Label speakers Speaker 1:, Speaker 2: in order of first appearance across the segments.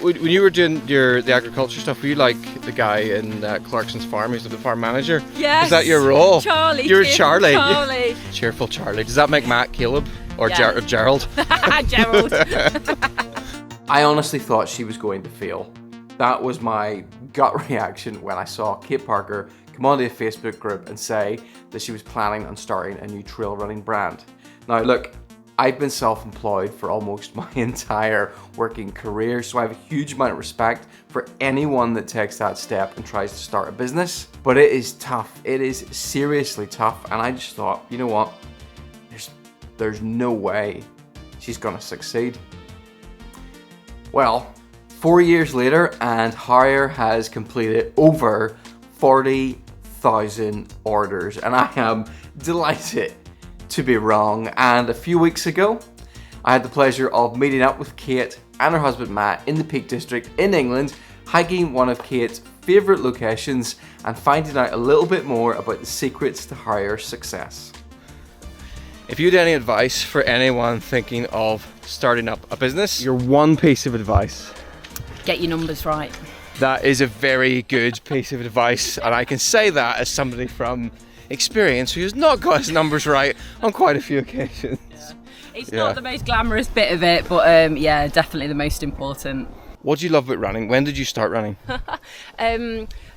Speaker 1: when you were doing the agriculture stuff, were you like the guy in Clarkson's farm who's the farm manager?
Speaker 2: Yes.
Speaker 1: Is that your role?
Speaker 2: Charlie.
Speaker 1: You're Charlie.
Speaker 2: Charlie.
Speaker 1: Cheerful Charlie. Does that make Matt Caleb? Or
Speaker 2: Yeah.
Speaker 1: Gerald?
Speaker 2: Gerald.
Speaker 3: I honestly thought she was going to fail. That was my gut reaction when I saw Kate Parker come onto a Facebook group and say that she was planning on starting a new trail running brand. Now look, I've been self-employed for almost my entire working career, so I have a huge amount of respect for anyone that takes that step and tries to start a business. But it is tough. It is seriously tough. And I just thought, you know what? There's no way she's gonna succeed. Well, 4 years later, and Harrier has completed over 40,000 orders, and I am delighted to be wrong. And a few weeks ago, I had the pleasure of meeting up with Kate and her husband Matt in the Peak District in England, hiking one of Kate's favourite locations and finding out a little bit more about the secrets to Harrier's success.
Speaker 1: If you had any advice for anyone thinking of starting up a business, your one piece of advice.
Speaker 2: Get your numbers right.
Speaker 1: That is a very good piece of advice, and I can say that as somebody from experience who has not got his numbers right on quite a few occasions.
Speaker 2: It's not the most glamorous bit of it, but yeah, definitely the most important.
Speaker 1: What do you love about running? When did you start running?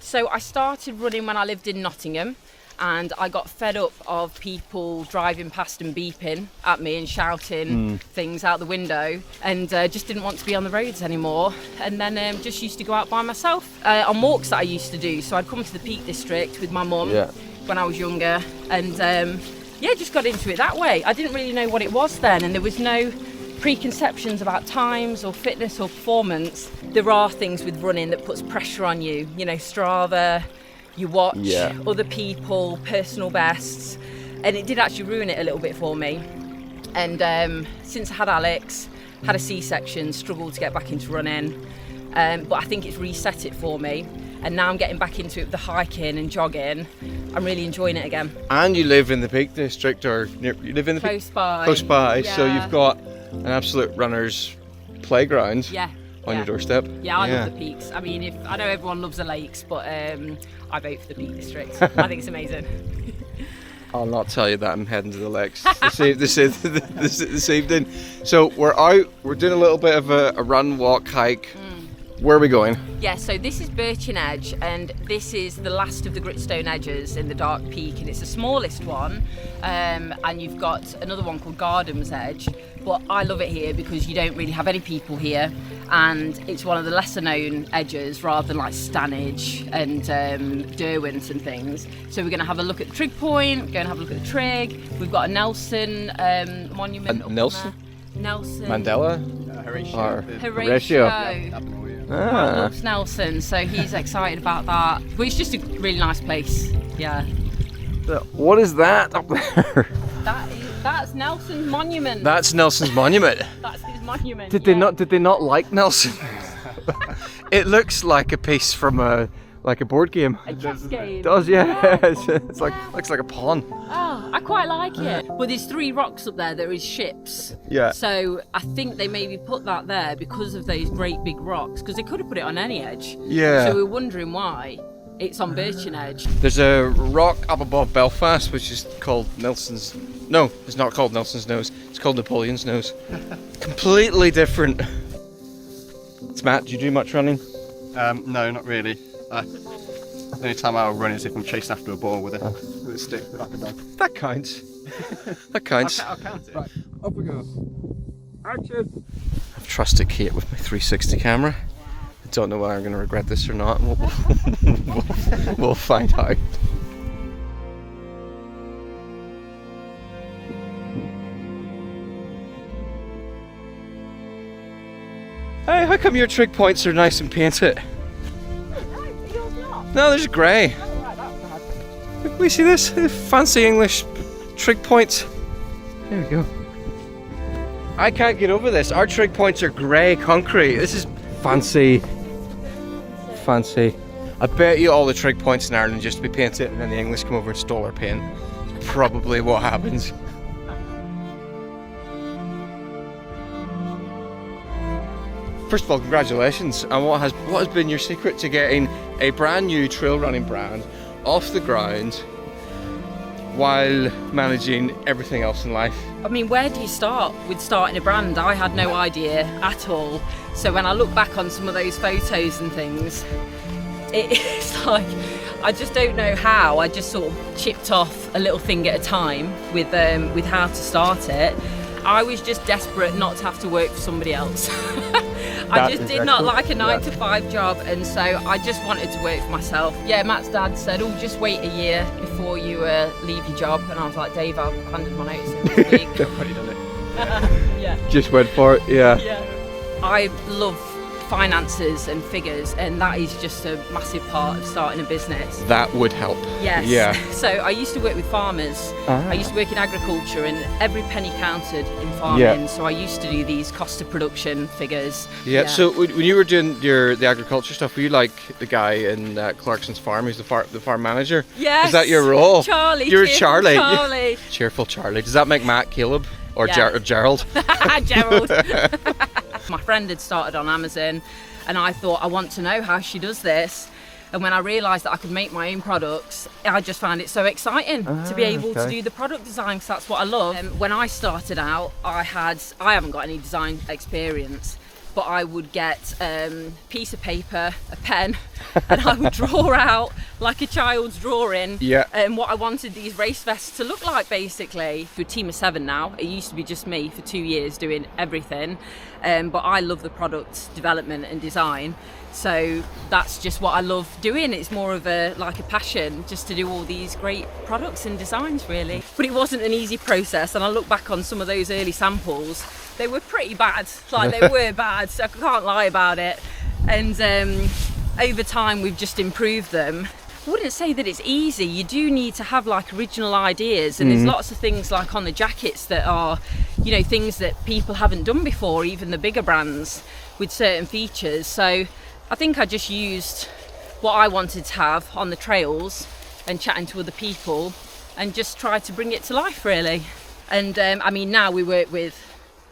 Speaker 2: So I started running when I lived in Nottingham, and I got fed up of people driving past and beeping at me and shouting things out the window, and just didn't want to be on the roads anymore. And then just used to go out by myself on walks that I used to do. So I'd come to the Peak District with my mum when I was younger, and just got into it that way. I didn't really know what it was then, and there was no preconceptions about times or fitness or performance. There are things with running that puts pressure on you, you know, Strava, you watch other people, personal bests, and it did actually ruin it a little bit for me. And since I had Alex, had a C-section, struggled to get back into running, but I think it's reset it for me. And now I'm getting back into it with the hiking and jogging. I'm really enjoying it again.
Speaker 1: And you live in the Peak District, or you live in the
Speaker 2: Close by.
Speaker 1: Close by,
Speaker 2: yeah.
Speaker 1: so you've got an absolute runner's playground on your doorstep.
Speaker 2: Yeah, I love the peaks. I mean, I know everyone loves the lakes, but I vote for the Peak District. I think it's amazing.
Speaker 1: I'll not tell you that I'm heading to the lakes this evening. So we're out, we're doing a little bit of a run, walk, hike. Where are we going?
Speaker 2: Yeah, so this is Birchen Edge, and this is the last of the gritstone edges in the Dark Peak, and it's the smallest one. And you've got another one called Gardam's Edge, but I love it here because you don't really have any people here, and it's one of the lesser known edges rather than like Stanage and Derwent and things. So we're going to have a look at the Trig Point, go and have a look at the Trig. We've got a Nelson monument.
Speaker 1: Nelson?
Speaker 2: Nelson.
Speaker 1: Mandela?
Speaker 2: Horatio. Loves Nelson, so he's excited about that. But it's just a really nice place. Yeah.
Speaker 1: What is that up there?
Speaker 2: That's Nelson's monument.
Speaker 1: That's Nelson's monument.
Speaker 2: That's his monument.
Speaker 1: Did they not like Nelson? It looks like a piece from a board game.
Speaker 2: A chess game.
Speaker 1: It does, yeah.
Speaker 2: Wow.
Speaker 1: It's like looks like a pawn.
Speaker 2: Oh, I quite like it. But there's 3 rocks up there that is ships.
Speaker 1: Yeah.
Speaker 2: So I think they maybe put that there because of those great big rocks, because they could have put it on any edge.
Speaker 1: Yeah.
Speaker 2: So we're wondering why it's on Birchen Edge.
Speaker 1: There's a rock up above Belfast which is called Nelson's. No, it's not called Nelson's Nose. It's called Napoleon's Nose. Completely different. It's Matt. Do you do much running?
Speaker 4: No, not really. The only time I'll run is if I'm chasing after a ball with a stick up and down.
Speaker 1: That counts. That counts.
Speaker 4: I'll count it. Right, up we go. Action!
Speaker 1: I've trusted Kate with my 360 camera. I don't know whether I'm going to regret this or not. We'll find out. Hey, how come your trig points are nice and painted? No, there's grey. We see this fancy English trig points. There we go. I can't get over this. Our trig points are grey concrete. This is fancy. Fancy. I bet you all the trig points in Ireland just to be painted, and then the English come over and stole our paint. It's probably what happens. first of all, congratulations. And what has been your secret to getting a brand new trail running brand off the ground while managing everything else in life?
Speaker 2: I mean, where do you start with starting a brand? I had no idea at all. So when I look back on some of those photos and things, it's like, I just don't know how. I just sort of chipped off a little thing at a time with how to start it. I was just desperate not to have to work for somebody else. I just did not like a 9-to-5 job, and so I just wanted to work for myself. Yeah, Matt's dad said, oh, just wait a year before you leave your job, and I was like, Dave, I've handed my notice in this week.
Speaker 4: They've already done it.
Speaker 2: Yeah.
Speaker 1: Just went for it, yeah.
Speaker 2: I love finances and figures, and that is just a massive part of starting a business.
Speaker 1: That would help.
Speaker 2: Yes.
Speaker 1: Yeah.
Speaker 2: So I used to work with farmers.
Speaker 1: Ah.
Speaker 2: I used to work in agriculture, and every penny counted in farming.
Speaker 1: Yeah.
Speaker 2: So I used to do these cost of production figures.
Speaker 1: Yeah. So when you were doing the agriculture stuff, were you like the guy in Clarkson's farm who's the farm manager?
Speaker 2: Yes.
Speaker 1: Is that your role?
Speaker 2: Charlie.
Speaker 1: You're
Speaker 2: cheerful
Speaker 1: Charlie.
Speaker 2: Charlie.
Speaker 1: Cheerful Charlie. Does that make Matt Caleb or
Speaker 2: Yeah.
Speaker 1: Gerald?
Speaker 2: Gerald. My friend had started on Amazon, and I thought, I want to know how she does this. And when I realised that I could make my own products, I just found it so exciting to be able to do the product design, because that's what I love. When I started out, I haven't got any design experience, but I would get a piece of paper, a pen, and I would draw out like a child's drawing what I wanted these race vests to look like, basically. We're a team of 7 now. It used to be just me for 2 years doing everything, but I love the product development and design. So that's just what I love doing. It's more of a passion, just to do all these great products and designs, really. But it wasn't an easy process, and I look back on some of those early samples, they were pretty bad. They were bad, so I can't lie about it. And over time, we've just improved them. I wouldn't say that it's easy. You do need to have original ideas, and there's lots of things on the jackets that are, things that people haven't done before, even the bigger brands with certain features. So I think I just used what I wanted to have on the trails and chatting to other people, and just tried to bring it to life, really. And I mean, now we work with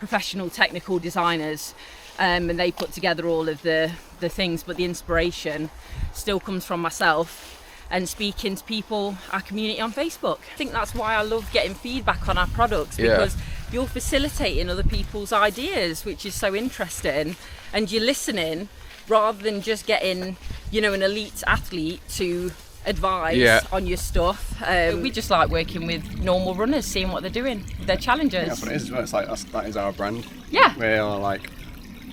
Speaker 2: professional technical designers, and they put together all of the things, but the inspiration still comes from myself and speaking to people, our community on Facebook. I think that's why I love getting feedback on our products, because you're facilitating other people's ideas, which is so interesting, and you're listening rather than just getting, an elite athlete to advise on your stuff. We just like working with normal runners, seeing what they're doing, their challenges.
Speaker 4: Yeah, that's what it is. It's like that is our brand.
Speaker 2: Yeah.
Speaker 4: We are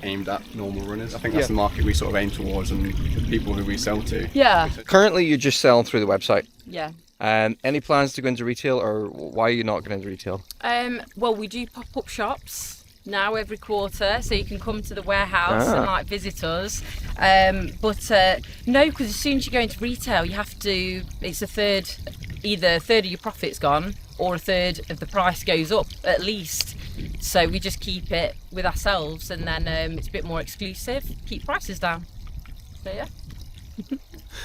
Speaker 4: aimed at normal runners. I think that's the market we sort of aim towards, and the people who we sell to.
Speaker 2: Yeah.
Speaker 1: Currently, you're just selling through the website.
Speaker 2: Yeah.
Speaker 1: Any plans to go into retail, or why are you not going into retail?
Speaker 2: Well, we do pop-up shops now every quarter, so you can come to the warehouse and visit us. But no, because as soon as you go into retail, you have to. It's either a third of your profit's gone, or a third of the price goes up at least. So we just keep it with ourselves, and then it's a bit more exclusive. Keep prices down. So yeah.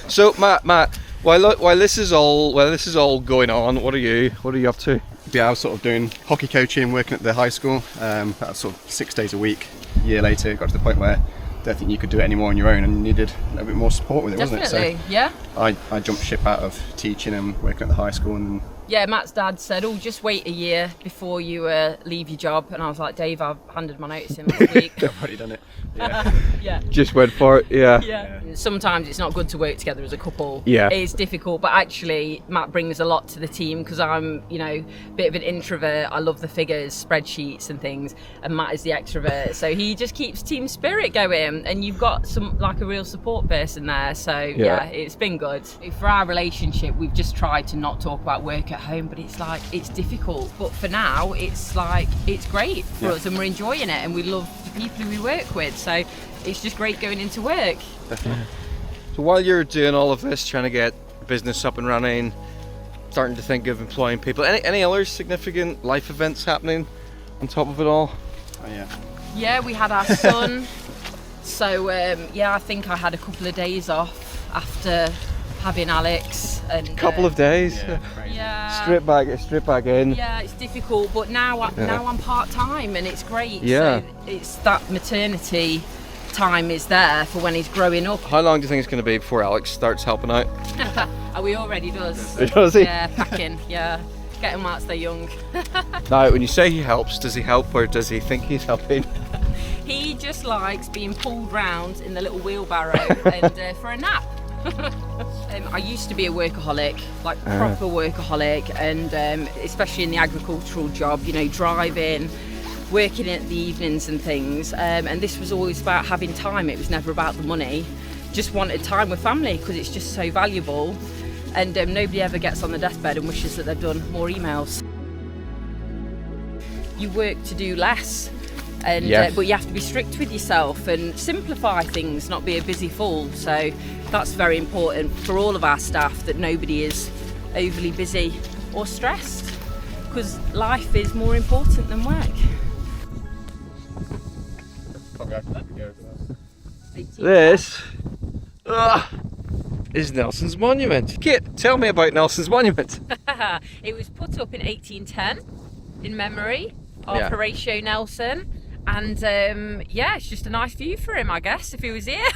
Speaker 1: So Matt, while this is all going on, what are you up to?
Speaker 4: Yeah, I was sort of doing hockey coaching, working at the high school, about sort of 6 days a week. A year later, it got to the point where I don't think you could do it anymore on your own, and you needed a little bit more support with it,
Speaker 2: Definitely,
Speaker 4: wasn't it? So
Speaker 2: yeah.
Speaker 4: I jumped ship out of teaching and working at the high school, and
Speaker 2: Yeah, Matt's dad said, oh, just wait a year before you leave your job. And I was like, Dave, I've handed my notice in this week.
Speaker 4: I've already done it. Yeah.
Speaker 2: Yeah.
Speaker 1: Just went for it,
Speaker 2: Yeah. Sometimes it's not good to work together as a couple.
Speaker 1: Yeah.
Speaker 2: It's difficult, but actually Matt brings a lot to the team, because I'm, a bit of an introvert. I love the figures, spreadsheets and things, and Matt is the extrovert. So he just keeps team spirit going, and you've got a real support person there. So yeah, it's been good. For our relationship, we've just tried to not talk about work at home, but it's difficult. But for now, it's great for us, and we're enjoying it, and we love the people who we work with. So it's just great going into work.
Speaker 4: Definitely.
Speaker 1: So while you're doing all of this, trying to get business up and running, starting to think of employing people, any other significant life events happening on top of it all?
Speaker 4: Oh, yeah.
Speaker 2: Yeah, we had our son. So I think I had a couple of days off after having Alex. And
Speaker 1: Couple of days.
Speaker 2: Yeah.
Speaker 1: Straight back in.
Speaker 2: Yeah, it's difficult, but now I'm part-time, and it's great.
Speaker 1: Yeah.
Speaker 2: So it's that maternity time is there for when he's growing up.
Speaker 1: How long do you think it's going to be before Alex starts helping out?
Speaker 2: Oh, he already does.
Speaker 1: Does he?
Speaker 2: Yeah, packing, yeah. Get him whilst they're young.
Speaker 1: Now, when you say he helps, does he help or does he think he's helping?
Speaker 2: He just likes being pulled round in the little wheelbarrow and for a nap. I used to be a workaholic, like proper workaholic, and especially in the agricultural job, you know, driving, working at the evenings and things, and this was always about having time. It was never about the money. Just wanted time with family because it's just so valuable, and nobody ever gets on the deathbed and wishes that they'd done more emails. You work to do less, and
Speaker 1: Yes.
Speaker 2: but you have to be strict with yourself and simplify things, not be a busy fool. So that's very important for all of our staff, that nobody is overly busy or stressed, because life is more important than work.
Speaker 1: This is Nelson's Monument. Kit, tell me about Nelson's Monument.
Speaker 2: It was put up in 1810 in memory of
Speaker 1: Yeah.
Speaker 2: Horatio Nelson, and yeah, it's just a nice view for him, I guess, if he was here.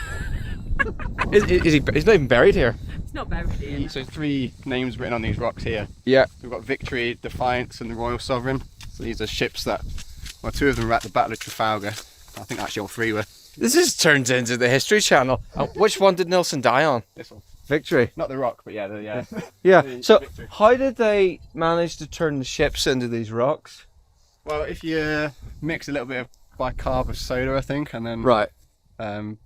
Speaker 1: Is he? He's not even buried here.
Speaker 2: It's not buried here.
Speaker 4: So 3 names written on these rocks here.
Speaker 1: Yeah.
Speaker 4: We've got Victory, Defiance, and the Royal Sovereign. So these are ships that, well, 2 of them were at the Battle of Trafalgar. I think actually all 3 were.
Speaker 1: This is turned into the History Channel. Which one did Nelson die on?
Speaker 4: This one.
Speaker 1: Victory.
Speaker 4: Not the rock, but yeah,
Speaker 1: Yeah.
Speaker 4: The
Speaker 1: So,
Speaker 4: Victory.
Speaker 1: how did they manage to turn the ships into these rocks?
Speaker 4: Well, if you mix a little bit of bicarb of soda, I think, and then
Speaker 1: Right.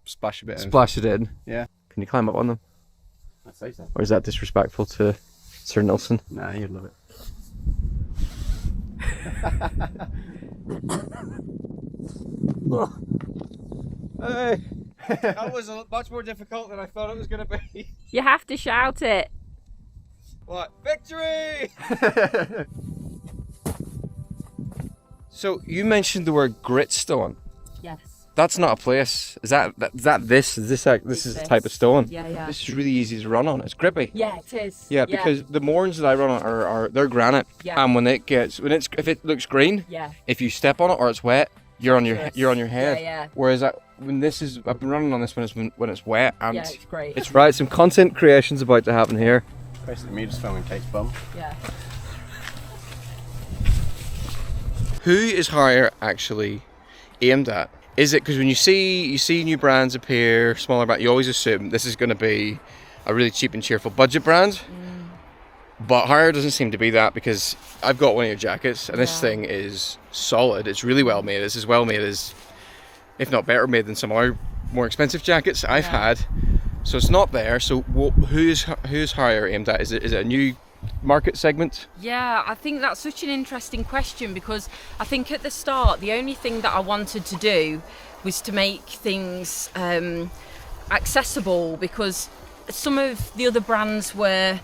Speaker 4: splash a bit of...
Speaker 1: Splash it in.
Speaker 4: Yeah.
Speaker 1: Can you climb up on them?
Speaker 4: I'd say so.
Speaker 1: Or is that disrespectful to Sir Nelson?
Speaker 4: Nah, you'd love it.
Speaker 1: Hey, that was much more difficult than I thought it was going to be.
Speaker 2: You have to shout it.
Speaker 1: What? Victory! So you mentioned the word gritstone.
Speaker 2: Yes.
Speaker 1: That's not a place. Is that this? Is this like this is a type of stone?
Speaker 2: Yeah, yeah.
Speaker 1: This is really easy to run on. It's grippy.
Speaker 2: Yeah, it is.
Speaker 1: Yeah, because the moorings that I run on are they're granite.
Speaker 2: Yeah.
Speaker 1: And if it looks green,
Speaker 2: Yeah.
Speaker 1: if you step on it or it's wet, you're on your
Speaker 2: Yes.
Speaker 1: you're on your head.
Speaker 2: Yeah, yeah.
Speaker 1: Whereas I've been running on this when it's wet and
Speaker 2: Yeah, it's great.
Speaker 1: it's right. Some content creation's about to happen here.
Speaker 4: Basically me just filming Kate's bum.
Speaker 2: Yeah.
Speaker 1: Who is Harrier actually aimed at? Is it because when you see new brands appear, smaller brand, you always assume this is going to be a really cheap and cheerful budget brand? But Harrier doesn't seem to be that, because I've got one of your jackets and this thing is solid. It's really well made. It's as well made as, if not better made than some other more expensive jackets I've had. So it's not there. So who's Harrier aimed at? Is it a new market segment?
Speaker 2: Yeah, I think that's such an interesting question, because I think at the start the only thing that I wanted to do was to make things accessible, because some of the other brands were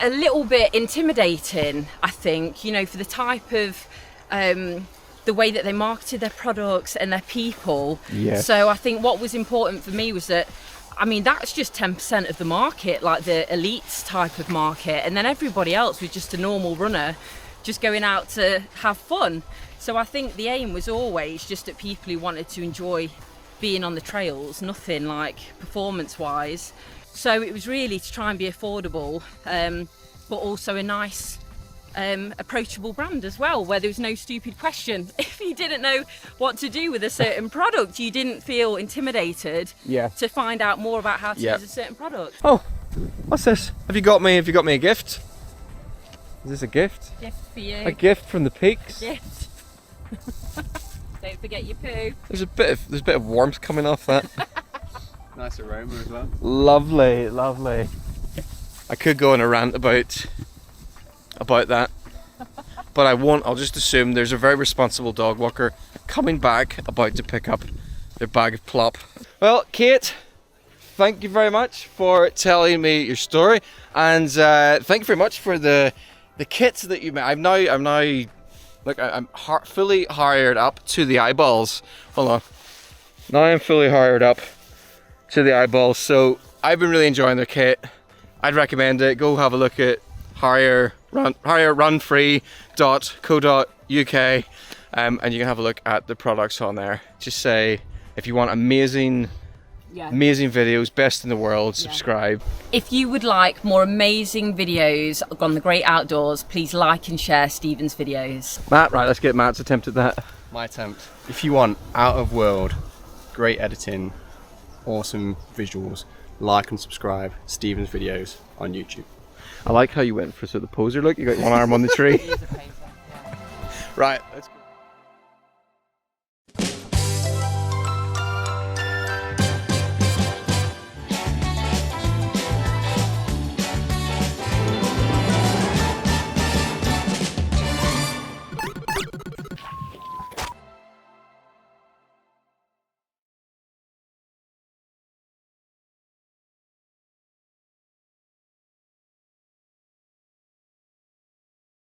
Speaker 2: a little bit intimidating, I think, you know, for the type of the way that they marketed their products and their people.
Speaker 1: Yes.
Speaker 2: So I think what was important for me was that, I mean, that's just 10% of the market, like the elites type of market, and then everybody else was just a normal runner just going out to have fun. So I think the aim was always just at people who wanted to enjoy being on the trails, nothing like performance wise. So it was really to try and be affordable, but also a nice approachable brand as well, where there was no stupid question. If you didn't know what to do with a certain product, you didn't feel intimidated to find out more about how to use a certain product.
Speaker 1: Oh, what's this? Have you got me a gift? Is this a gift?
Speaker 2: Gift for you.
Speaker 1: A gift from the peaks?
Speaker 2: Gift. Don't forget your poo.
Speaker 1: There's a bit of warmth coming off that.
Speaker 4: Nice aroma as well.
Speaker 1: Lovely, lovely. I could go on a rant about that, but I won't. I'll just assume there's a very responsible dog walker coming back, about to pick up their bag of plop. Well, Kate, thank you very much for telling me your story, and thank you very much for the kits that you made. I'm now look, I'm fully hired up to the eyeballs. Hold on. Now I'm fully hired up to the eyeballs, so I've been really enjoying their kit. I'd recommend it. Go have a look at harrierrunfree.co.uk, and you can have a look at the products on there. Just say If you want amazing videos, best in the world, subscribe.
Speaker 2: If you would like more amazing videos on the great outdoors, please like and share Stephen's videos.
Speaker 1: Matt, right, let's get Matt's attempt at that.
Speaker 4: My attempt. If you want out of world, great editing, awesome visuals, like and subscribe Stephen's videos on YouTube.
Speaker 1: I like how you went for sort of the poser look. You got one arm on the tree. Right, let's go.